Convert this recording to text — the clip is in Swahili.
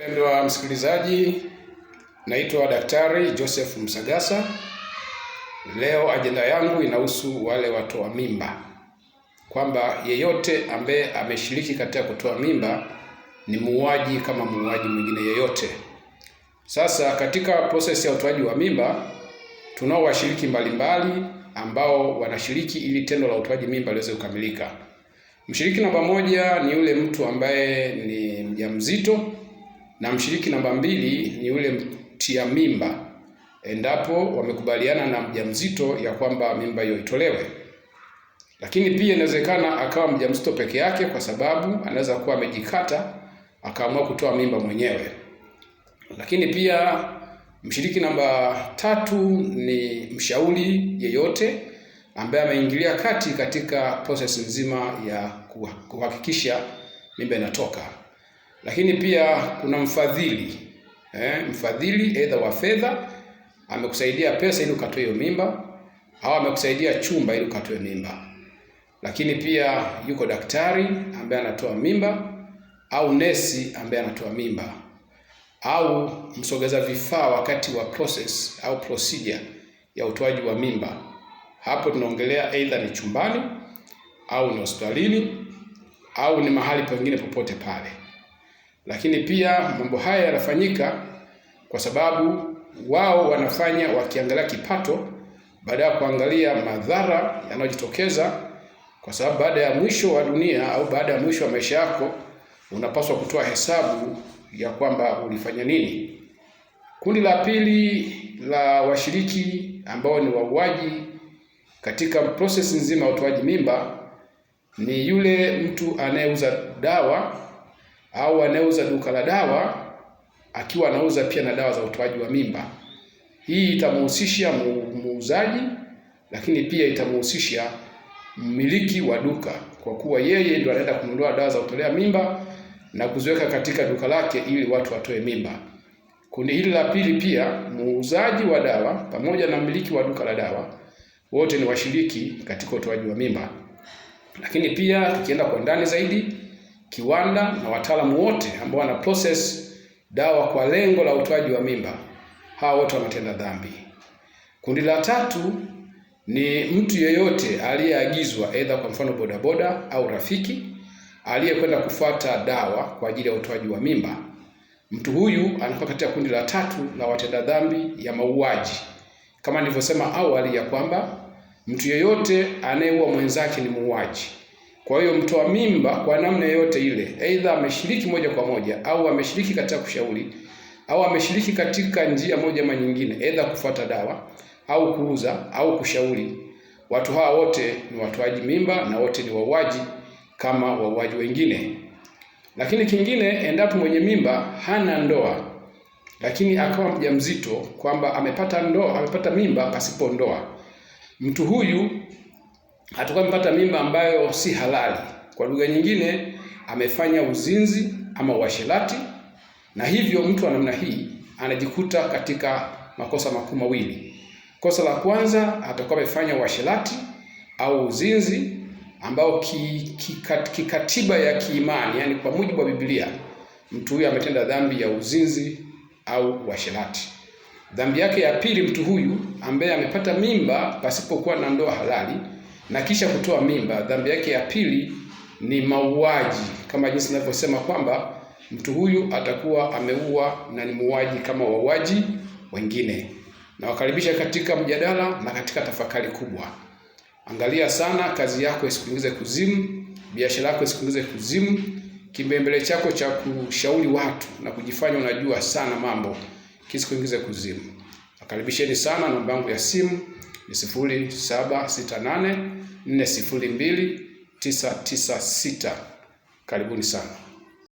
Mpendwa msikilizaji, naitwa Daktari Joseph Msagasa. Leo ajenda yangu inahusu wale watoa mimba, kwamba yeyote ambaye ameshiriki katika kutoa mimba ni muuaji kama muuaji mwingine yeyote. Sasa katika process ya utoaji wa mimba tunao washiriki mbalimbali ambao wanashiriki ili tendo la utoaji mimba liweze kukamilika. Mshiriki namba moja ni yule mtu ambaye ni mjamzito, na mshiriki namba mbili ni yule mtia mimba, endapo wamekubaliana na mjamzito ya kwamba mimba hiyo itolewe. Lakini pia inawezekana akawa mjamzito peke yake, kwa sababu anaweza kuwa amejikata akaamua kutoa mimba mwenyewe. Lakini pia mshiriki namba tatu ni mshauri yeyote ambaye ameingilia kati katika process nzima ya kuhakikisha mimba inatoka. Lakini pia kuna mfadhili, mfadhili either wa fedha, amekusaidia pesa ili ukatoe hiyo mimba, au amekusaidia chumba ili ukatoe mimba. Lakini pia yuko daktari ambaye anatoa mimba, au nesi ambaye anatoa mimba, au msogeza vifaa wakati wa process au procedure ya utoaji wa mimba. Hapo tunaongelea either ni chumbani au ni hospitalini au ni mahali pengine popote pale. Lakini pia mambo haya yanafanyika kwa sababu wao wanafanya wakiangalia kipato baada ya kuangalia madhara yanayojitokeza, kwa sababu baada ya mwisho wa dunia au baada ya mwisho wa maisha yako unapaswa kutoa hesabu ya kwamba ulifanya nini. Kundi la pili la washiriki ambao ni wauaji katika process nzima ya utoaji mimba ni yule mtu anayeuza dawa au anayeuza duka la dawa, akiwa anauza pia na dawa za utoaji wa mimba. Hii itamhusisha muuzaji, lakini pia itamhusisha mmiliki wa duka, kwa kuwa yeye ndio anaenda kununua dawa za kutolea mimba na kuziweka katika duka lake ili watu watoe mimba. Kundi hili la pili pia, muuzaji wa dawa pamoja na mmiliki wa duka la dawa, wote ni washiriki katika utoaji wa mimba. Lakini pia tukienda kwa ndani zaidi, kiwanda na wataalamu wote ambao wana process dawa kwa lengo la utoaji wa mimba, hao wote wanatenda dhambi. Kundi la tatu ni mtu yeyote aliyeagizwa, aidha kwa mfano bodaboda au rafiki aliyekwenda kufuata dawa kwa ajili ya utoaji wa mimba. Mtu huyu anakuwa katika kundi la tatu la watenda dhambi ya mauaji. Kama nilivyosema awali ya kwamba mtu yeyote anayeua mwenzake ni muuaji. Kwa hiyo mtoa mimba kwa namna yoyote ile, aidha ameshiriki moja kwa moja au ameshiriki katika kushauri au ameshiriki katika njia moja ama nyingine, aidha kufuata dawa au kuuza au kushauri, watu hawa wote ni watoaji mimba na wote ni wauaji kama wauaji wengine. Lakini kingine, endapo mwenye mimba hana ndoa lakini akawa mjamzito, kwamba amepata mimba pasipo ndoa, mtu huyu atakuwa amepata mimba ambayo si halali. Kwa lugha nyingine, amefanya uzinzi ama uasherati, na hivyo mtu wa namna hii anajikuta katika makosa makuu mawili. Kosa la kwanza, atakuwa amefanya uasherati au uzinzi ambao kikatiba ya kiimani, yani kwa mujibu wa Biblia, mtu huyu ametenda dhambi ya uzinzi au uasherati. Dhambi yake ya pili, mtu huyu ambaye amepata mimba pasipokuwa na ndoa halali na kisha kutoa mimba, dhambi yake ya pili ni mauaji, kama jinsi ninavyosema kwamba mtu huyu atakuwa ameua na ni muuaji kama wauaji wengine. Na wakaribisha katika mjadala na katika tafakari kubwa. Angalia sana kazi yako isikuingize kuzimu, biashara yako isikuingize kuzimu, kimbembele chako cha kushauri watu na kujifanya unajua sana mambo kisikuingize kuzimu. Nakaribisheni sana. Namba yangu ya simu ni 0768402996. Karibuni sana.